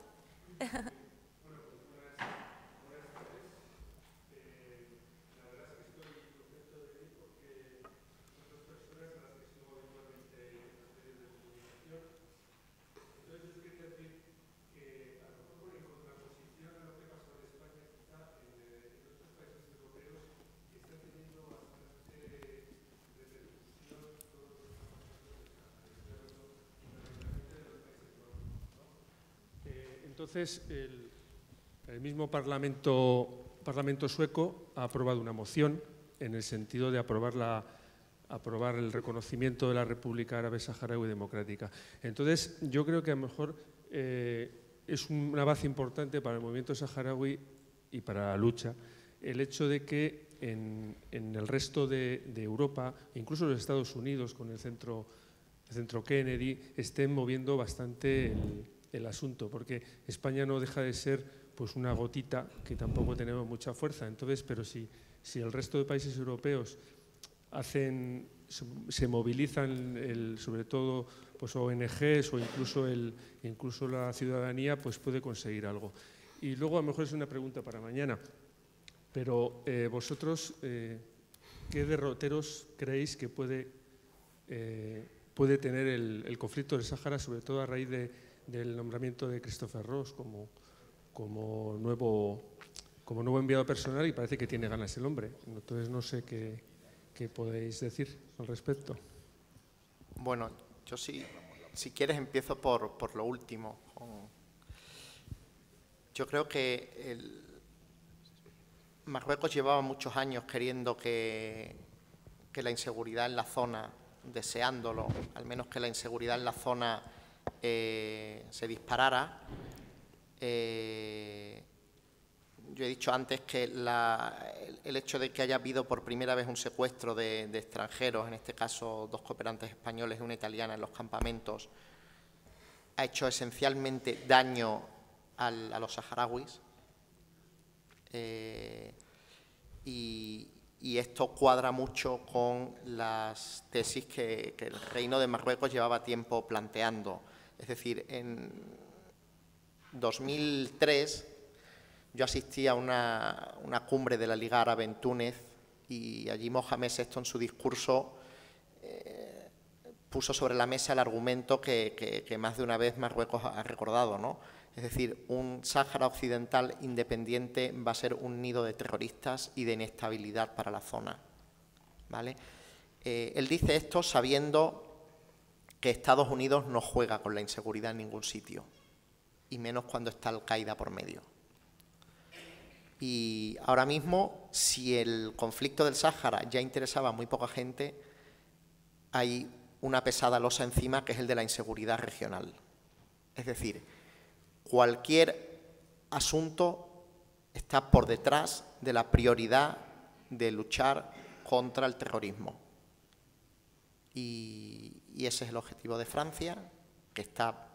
Entonces, el mismo Parlamento sueco ha aprobado una moción en el sentido de aprobar el reconocimiento de la República Árabe Saharaui Democrática. Entonces, yo creo que a lo mejor es una base importante para el movimiento saharaui y para la lucha el hecho de que en el resto de Europa, incluso los Estados Unidos con el centro Kennedy, estén moviendo bastante el asunto, porque España no deja de ser pues una gotita que tampoco tenemos mucha fuerza. Entonces, pero si el resto de países europeos se movilizan, sobre todo pues ONGs o incluso la ciudadanía, pues puede conseguir algo. Y luego a lo mejor es una pregunta para mañana, pero vosotros, ¿qué derroteros creéis que puede tener el conflicto del Sáhara, sobre todo a raíz del nombramiento de Christopher Ross como nuevo enviado personal, y parece que tiene ganas el hombre? Entonces no sé qué podéis decir al respecto. Bueno, yo si quieres empiezo por lo último. Yo creo que Marruecos llevaba muchos años queriendo que la inseguridad en la zona, deseándolo, al menos que la inseguridad en la zona se disparara. Yo he dicho antes que el hecho de que haya habido por primera vez un secuestro de extranjeros, en este caso 2 cooperantes españoles y una italiana en los campamentos, ha hecho esencialmente daño a los saharauis. Y esto cuadra mucho con las tesis que el Reino de Marruecos llevaba tiempo planteando. Es decir, en 2003 yo asistí a una cumbre de la Liga Árabe en Túnez y allí Mohamed VI en su discurso puso sobre la mesa el argumento que más de una vez Marruecos ha recordado, ¿no? Es decir, un Sáhara Occidental independiente va a ser un nido de terroristas y de inestabilidad para la zona, ¿vale? Él dice esto sabiendo que Estados Unidos no juega con la inseguridad en ningún sitio, y menos cuando está Al-Qaeda por medio. Y ahora mismo, si el conflicto del Sáhara ya interesaba a muy poca gente, hay una pesada losa encima, que es el de la inseguridad regional. Es decir, cualquier asunto está por detrás de la prioridad de luchar contra el terrorismo. Y ese es el objetivo de Francia, que está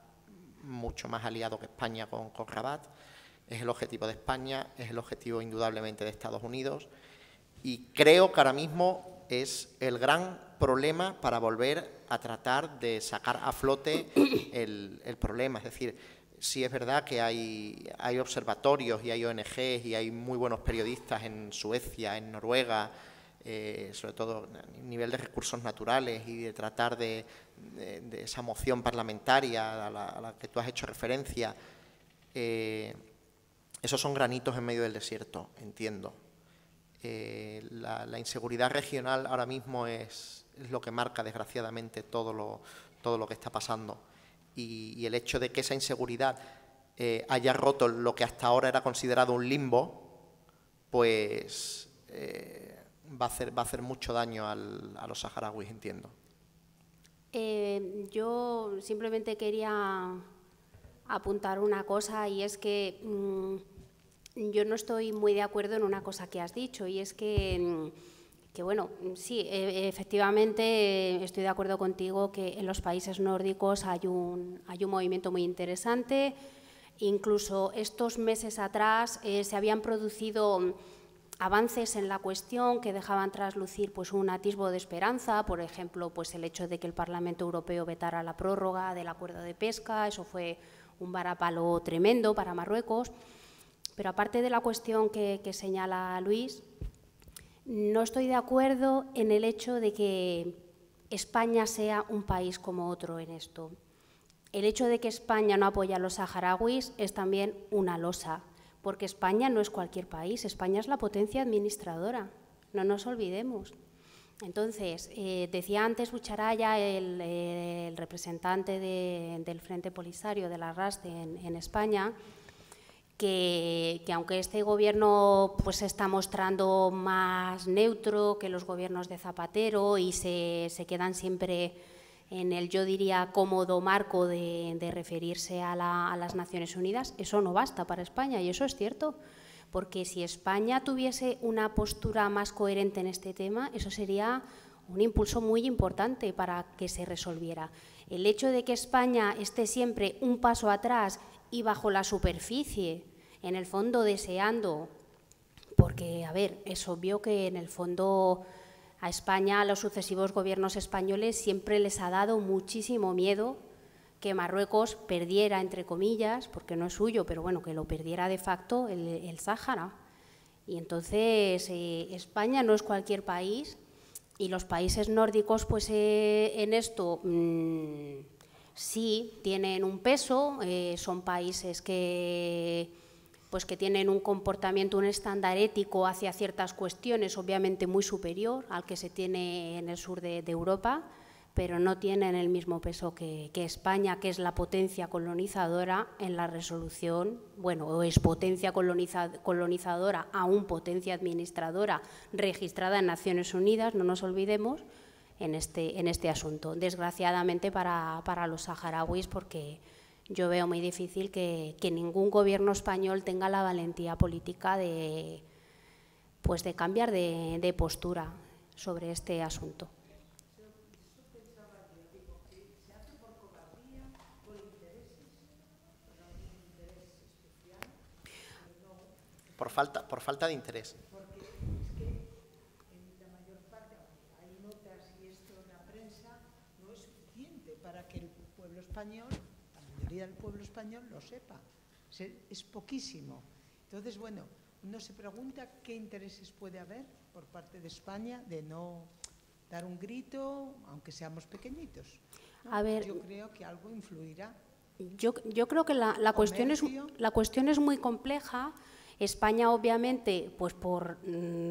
mucho más aliado que España con Rabat. Es el objetivo de España, es el objetivo indudablemente de Estados Unidos. Y creo que ahora mismo es el gran problema para volver a tratar de sacar a flote el problema. Es decir, sí es verdad que hay observatorios y hay ONGs y hay muy buenos periodistas en Suecia, en Noruega, sobre todo a nivel de recursos naturales y de tratar de esa moción parlamentaria a la que tú has hecho referencia. Esos son granitos en medio del desierto, entiendo. La inseguridad regional ahora mismo es lo que marca, desgraciadamente, todo lo que está pasando. Y el hecho de que esa inseguridad haya roto lo que hasta ahora era considerado un limbo, pues va a hacer mucho daño a los saharauis, entiendo. Yo simplemente quería apuntar una cosa, y es que yo no estoy muy de acuerdo en una cosa que has dicho, y es que bueno, sí, efectivamente estoy de acuerdo contigo que en los países nórdicos hay un movimiento muy interesante. Incluso estos meses atrás se habían producido avances en la cuestión que dejaban traslucir pues, un atisbo de esperanza. Por ejemplo, pues, el hecho de que el Parlamento Europeo vetara la prórroga del acuerdo de pesca, eso fue un varapalo tremendo para Marruecos. Pero aparte de la cuestión que señala Luis, no estoy de acuerdo en el hecho de que España sea un país como otro en esto. El hecho de que España no apoya a los saharauis es también una losa, porque España no es cualquier país, España es la potencia administradora, no nos olvidemos. Entonces, decía antes Bucharaya, el representante del Frente Polisario de la RASTE en España, que aunque este gobierno pues, se está mostrando más neutro que los gobiernos de Zapatero y se quedan siempre en el, yo diría, cómodo marco de referirse a las Naciones Unidas, eso no basta para España, y eso es cierto, porque si España tuviese una postura más coherente en este tema, eso sería un impulso muy importante para que se resolviera. El hecho de que España esté siempre un paso atrás y bajo la superficie, en el fondo deseando, porque, a ver, es obvio que en el fondo a España, a los sucesivos gobiernos españoles, siempre les ha dado muchísimo miedo que Marruecos perdiera, entre comillas, porque no es suyo, pero bueno, que lo perdiera de facto el Sáhara. Y entonces España no es cualquier país, y los países nórdicos, pues en esto sí tienen un peso, son países que tienen un comportamiento, un estándar ético hacia ciertas cuestiones obviamente muy superior al que se tiene en el sur de Europa, pero no tienen el mismo peso que España, que es la potencia colonizadora en la resolución, bueno, o es potencia colonizadora aún potencia administradora registrada en Naciones Unidas, no nos olvidemos, en este asunto. Desgraciadamente para los saharauis, porque yo veo muy difícil que ningún gobierno español tenga la valentía política de cambiar de postura sobre este asunto. Por falta de interés. Porque es que en la mayor parte, hay notas y esto en la prensa, no es suficiente para que el pueblo español, la mayoría del pueblo español, lo sepa. Es poquísimo. Entonces, bueno, uno se pregunta qué intereses puede haber por parte de España de no dar un grito, aunque seamos pequeñitos, ¿no? A ver, yo creo que algo influirá. Yo creo que la cuestión es muy compleja. España, obviamente, pues por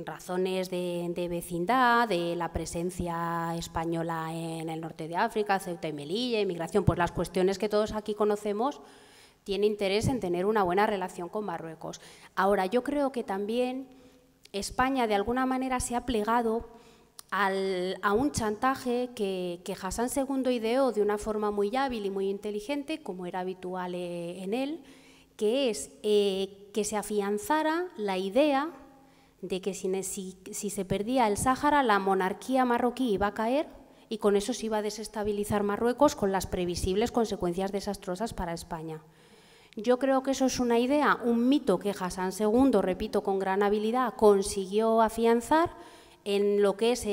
razones de vecindad, de la presencia española en el norte de África, Ceuta y Melilla, inmigración, pues las cuestiones que todos aquí conocemos, tiene interés en tener una buena relación con Marruecos. Ahora, yo creo que también España, de alguna manera, se ha plegado a un chantaje que Hassan II ideó de una forma muy hábil y muy inteligente, como era habitual en él, que es que se afianzara la idea de que si se perdía el Sáhara, la monarquía marroquí iba a caer y con eso se iba a desestabilizar Marruecos, con las previsibles consecuencias desastrosas para España. Yo creo que eso es una idea, un mito que Hassan II, repito, con gran habilidad, consiguió afianzar en lo que es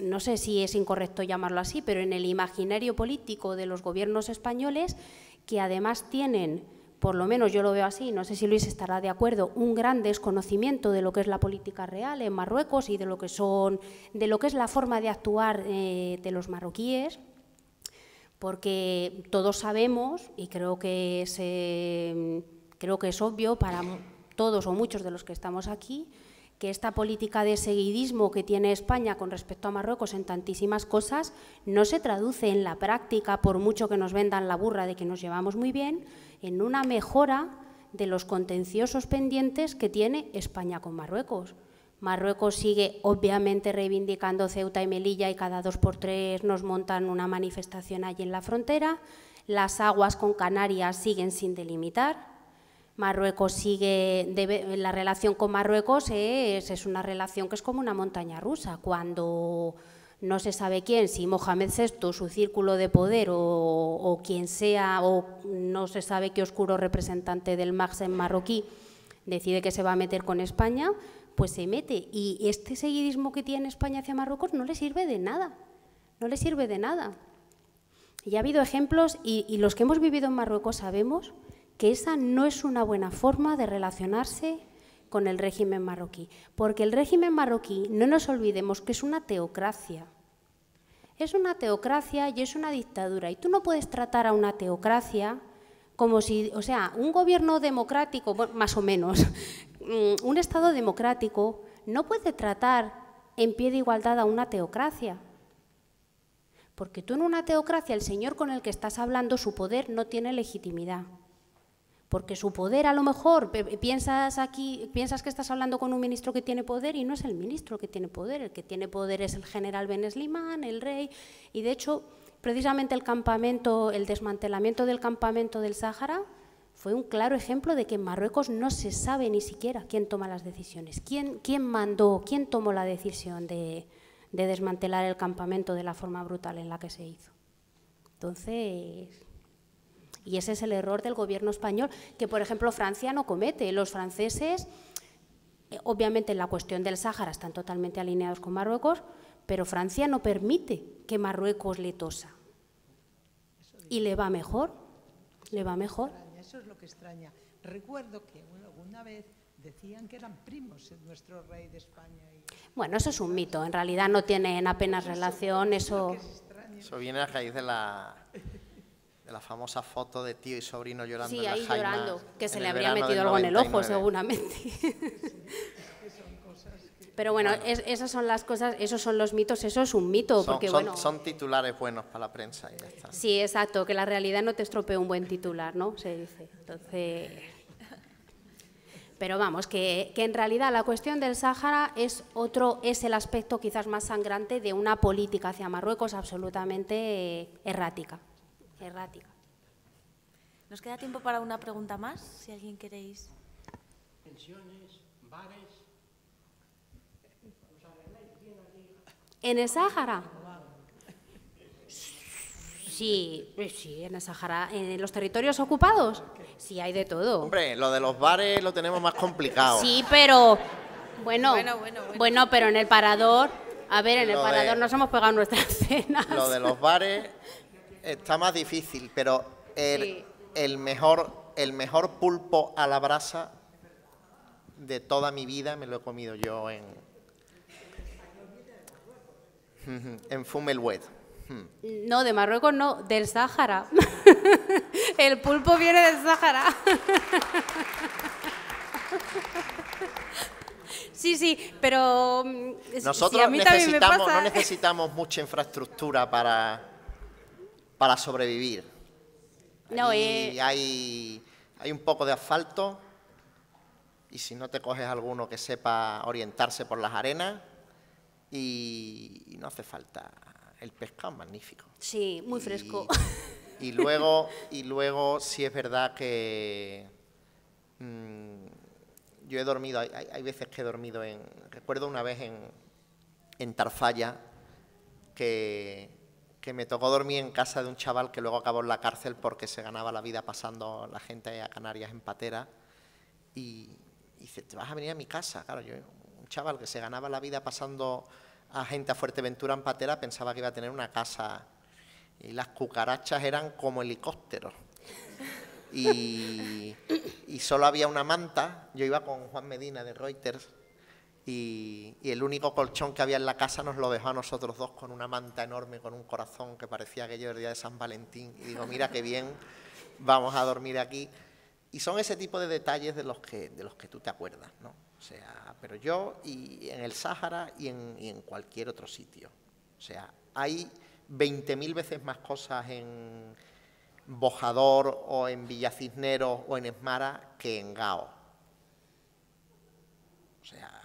no sé si es incorrecto llamarlo así, pero en el imaginario político de los gobiernos españoles, que además tienen, por lo menos yo lo veo así, no sé si Luis estará de acuerdo, un gran desconocimiento de lo que es la política real en Marruecos y de lo que es la forma de actuar de los marroquíes, porque todos sabemos, y creo que es obvio para todos o muchos de los que estamos aquí, que esta política de seguidismo que tiene España con respecto a Marruecos en tantísimas cosas no se traduce en la práctica, por mucho que nos vendan la burra de que nos llevamos muy bien, en una mejora de los contenciosos pendientes que tiene España con Marruecos. Marruecos sigue obviamente reivindicando Ceuta y Melilla y cada 2 por 3 nos montan una manifestación allí en la frontera. Las aguas con Canarias siguen sin delimitar. Marruecos sigue, la relación con Marruecos es una relación que es como una montaña rusa. Cuando no se sabe quién, si Mohamed VI, su círculo de poder o quien sea, o no se sabe qué oscuro representante del Maghreb marroquí decide que se va a meter con España, pues se mete. Y este seguidismo que tiene España hacia Marruecos no le sirve de nada, no le sirve de nada. Y ha habido ejemplos, y los que hemos vivido en Marruecos sabemos que esa no es una buena forma de relacionarse con el régimen marroquí. Porque el régimen marroquí, no nos olvidemos que es una teocracia. Es una teocracia y es una dictadura. Y tú no puedes tratar a una teocracia como si, o sea, un gobierno democrático, bueno, más o menos, un Estado democrático no puede tratar en pie de igualdad a una teocracia. Porque tú en una teocracia, el señor con el que estás hablando, su poder no tiene legitimidad. Porque su poder, a lo mejor, piensas que estás hablando con un ministro que tiene poder y no es el ministro que tiene poder. El que tiene poder es el general Ben Slimán, el rey. Y de hecho, precisamente el desmantelamiento del campamento del Sáhara fue un claro ejemplo de que en Marruecos no se sabe ni siquiera quién toma las decisiones, quién mandó, quién tomó la decisión de desmantelar el campamento de la forma brutal en la que se hizo. Entonces, y ese es el error del gobierno español, que por ejemplo Francia no comete. Los franceses, obviamente en la cuestión del Sáhara están totalmente alineados con Marruecos, pero Francia no permite que Marruecos le tosa. Y le va mejor, le va mejor. Eso es lo que extraña. Recuerdo que alguna vez decían que eran primos nuestro rey de España. Bueno, eso es un mito, en realidad no tienen apenas relación, eso... Eso viene a raíz de la famosa foto de tío y sobrino llorando sí, en las ahí jaimas, llorando, que se le el habría verano metido del algo en el ojo, 99. seguramente. Pero bueno, esas son las cosas, esos son los mitos, eso es un mito, porque bueno... Son titulares buenos para la prensa y ya está. Sí, exacto, que la realidad no te estropee un buen titular, ¿no? Se dice. Entonces... Pero vamos, que en realidad la cuestión del Sáhara es el aspecto quizás más sangrante de una política hacia Marruecos absolutamente errática. Nos queda tiempo para una pregunta más, si alguien queréis. Pensiones, bares. ¿En el Sáhara? Sí, en el Sáhara. ¿En los territorios ocupados? Sí, hay de todo. Hombre, lo de los bares lo tenemos más complicado. Sí, pero... Bueno, pero en el Parador... A ver, en el Parador nos hemos pegado nuestras cenas. Lo de los bares está más difícil, pero el mejor pulpo a la brasa de toda mi vida me lo he comido yo en Fumelwed. No, de Marruecos no, del Sáhara. El pulpo viene del Sáhara. Sí, pero nosotros si a mí también me pasa... no necesitamos mucha infraestructura para sobrevivir. No, hay un poco de asfalto y si no te coges alguno que sepa orientarse por las arenas y no hace falta. El pescado es magnífico. Sí, muy fresco. Y luego sí es verdad que yo he dormido, hay veces que he dormido recuerdo una vez en Tarfaya que me tocó dormir en casa de un chaval que luego acabó en la cárcel porque se ganaba la vida pasando la gente a Canarias en patera y dice, ¿te vas a venir a mi casa? Claro, yo, un chaval que se ganaba la vida pasando a gente a Fuerteventura en patera, pensaba que iba a tener una casa y las cucarachas eran como helicópteros y solo había una manta. Yo iba con Juan Medina de Reuters y el único colchón que había en la casa nos lo dejó a nosotros dos con una manta enorme, con un corazón que parecía aquello del día de San Valentín y digo, mira qué bien, vamos a dormir aquí. Y son ese tipo de detalles de los que tú te acuerdas, ¿no? O sea, pero yo y en el Sáhara y en cualquier otro sitio. O sea, hay 20.000 veces más cosas en Bojador o en Villacisneros o en Esmara que en Gao. O sea,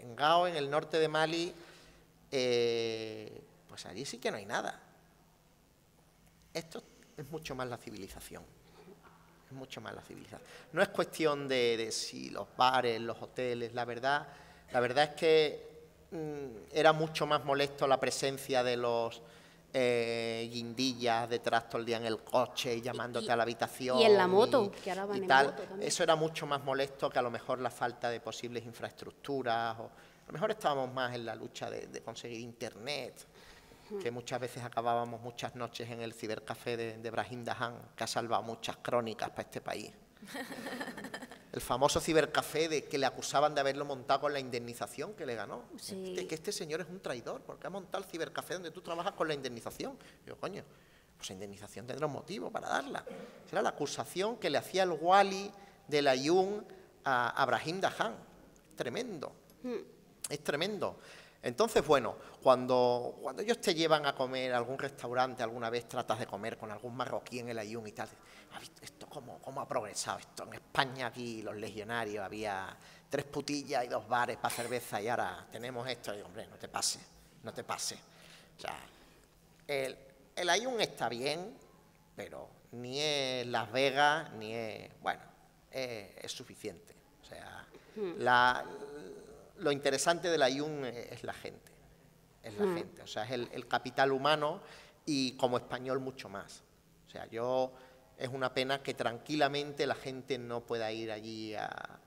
en Gao, en el norte de Mali, pues allí sí que no hay nada. Esto es mucho más la civilización. Es mucho más la civilización. No es cuestión de si los bares, los hoteles, la verdad es que era mucho más molesto la presencia de los guindillas detrás todo el día en el coche y llamándote a la habitación. Y en la moto, que ahora van en moto también. Eso era mucho más molesto que a lo mejor la falta de posibles infraestructuras. O a lo mejor estábamos más en la lucha de conseguir internet, que muchas veces acabábamos muchas noches en el cibercafé de Brahim Dahan, que ha salvado muchas crónicas para este país. El famoso cibercafé de que le acusaban de haberlo montado con la indemnización que le ganó. Sí. Que este señor es un traidor, porque ha montado el cibercafé donde tú trabajas con la indemnización. Digo, coño, pues la indemnización tendrá un motivo para darla. Esa era la acusación que le hacía el wali de la Ayun a Brahim Dahan. Tremendo. Es tremendo. Entonces, bueno, cuando ellos te llevan a comer a algún restaurante, alguna vez tratas de comer con algún marroquí en el Ayun y tal, ¿has visto esto cómo ha progresado esto? En España aquí los legionarios había 3 putillas y 2 bares para cerveza y ahora tenemos esto. Y digo, hombre, no te pase. O sea, el Ayun está bien, pero ni es Las Vegas, ni es, bueno, es suficiente. O sea, lo interesante del Ayun es la gente, o sea, es el capital humano y como español mucho más. O sea, es una pena que tranquilamente la gente no pueda ir allí a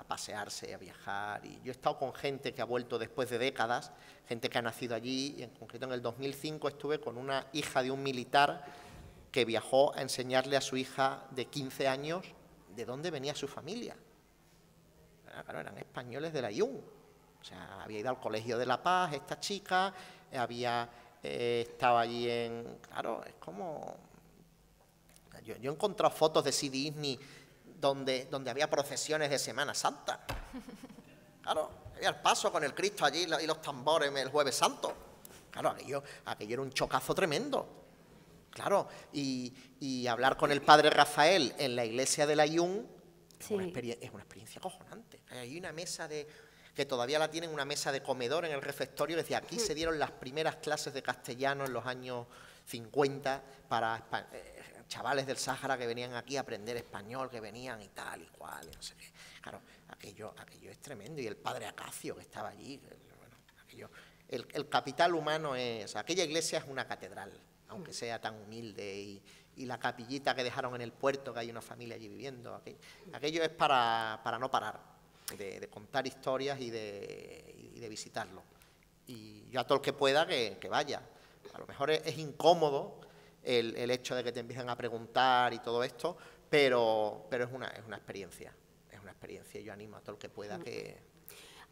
pasearse, a viajar. Y yo he estado con gente que ha vuelto después de décadas, gente que ha nacido allí, y en concreto en el 2005 estuve con una hija de un militar que viajó a enseñarle a su hija de 15 años de dónde venía su familia. Claro, eran españoles del Ayun. O sea, había ido al Colegio de La Paz esta chica, había estado allí en... Claro, es como... Yo he encontrado fotos de Sidi Ifni donde había procesiones de Semana Santa. Claro, había el paso con el Cristo allí y los tambores el Jueves Santo. Claro, aquello era un chocazo tremendo. Claro, y hablar con el padre Rafael en la iglesia del Ayun... Sí. Es una experiencia acojonante. Hay una mesa que todavía la tienen, una mesa de comedor en el refectorio, que decía, aquí se dieron las primeras clases de castellano en los años 50 para chavales del Sáhara que venían aquí a aprender español, que venían y tal y cual, y no sé qué. Claro, aquello es tremendo. Y el padre Acacio que estaba allí, bueno, el capital humano es... Aquella iglesia es una catedral, aunque sea tan humilde, y la capillita que dejaron en el puerto, que hay una familia allí viviendo. Aquello es para no parar de contar historias y de visitarlo. Y yo a todo el que pueda que vaya. A lo mejor es incómodo el hecho de que te empiecen a preguntar y todo esto, pero es una experiencia. Es una experiencia y yo animo a todo el que pueda que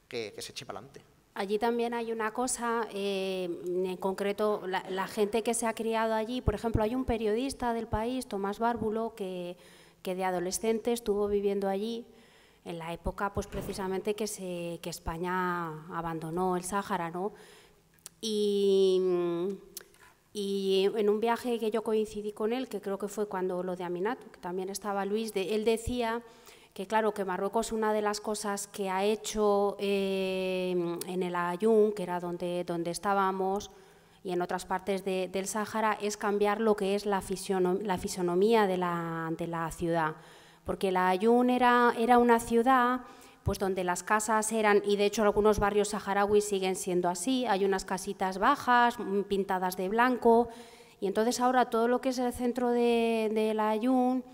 se eche para adelante. Allí también hay una cosa, en concreto, la gente que se ha criado allí, por ejemplo, hay un periodista del país, Tomás Bárbulo, que de adolescente estuvo viviendo allí en la época, pues precisamente que España abandonó el Sáhara, ¿no? Y en un viaje que yo coincidí con él, que creo que fue cuando lo de Aminatu, que también estaba Luis, él decía que claro, que Marruecos una de las cosas que ha hecho en el Ayun, que era donde estábamos, y en otras partes del Sáhara, es cambiar lo que es la fisonomía de la ciudad. Porque el Ayun era una ciudad pues donde las casas eran, y de hecho algunos barrios saharauis siguen siendo así, hay unas casitas bajas, pintadas de blanco, y entonces ahora todo lo que es el centro del Ayun,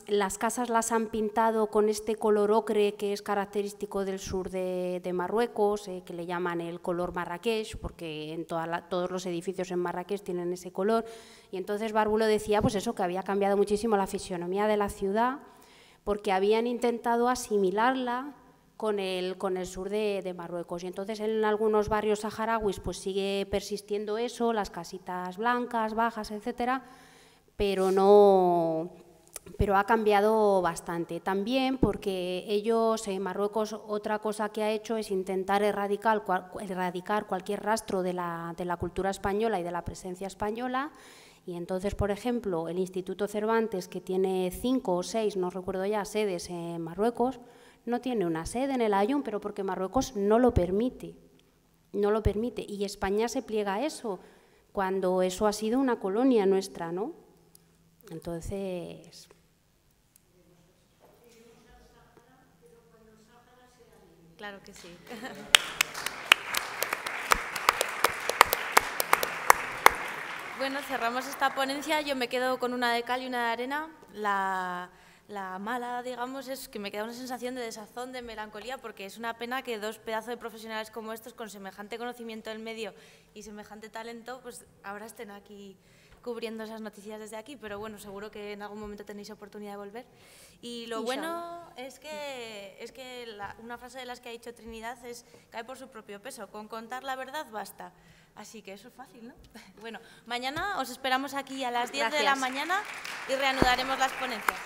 las casas las han pintado con este color ocre que es característico del sur de Marruecos, que le llaman el color Marrakech, porque en todos los edificios en Marrakech tienen ese color. Y entonces Bárbulo decía pues eso, que había cambiado muchísimo la fisionomía de la ciudad, porque habían intentado asimilarla con el sur de Marruecos. Y entonces en algunos barrios saharauis pues sigue persistiendo eso, las casitas blancas, bajas, etcétera, pero no pero ha cambiado bastante. También porque ellos, Marruecos, otra cosa que ha hecho es intentar erradicar cualquier rastro de la cultura española y de la presencia española. Y entonces, por ejemplo, el Instituto Cervantes, que tiene 5 o 6, no recuerdo ya, sedes en Marruecos, no tiene una sede en el Aaiún, pero porque Marruecos no lo permite. No lo permite. Y España se pliega a eso, cuando eso ha sido una colonia nuestra, ¿no? Entonces... Claro que sí. Bueno, cerramos esta ponencia. Yo me quedo con una de cal y una de arena. La mala, digamos, es que me queda una sensación de desazón, de melancolía, porque es una pena que dos pedazos de profesionales como estos, con semejante conocimiento del medio y semejante talento, pues ahora estén aquí cubriendo esas noticias desde aquí, pero bueno, seguro que en algún momento tenéis oportunidad de volver. Y lo bueno es que una frase de las que ha dicho Trinidad cae por su propio peso, con contar la verdad basta. Así que eso es fácil, ¿no? Bueno, mañana os esperamos aquí a las 10 de la mañana y reanudaremos las ponencias.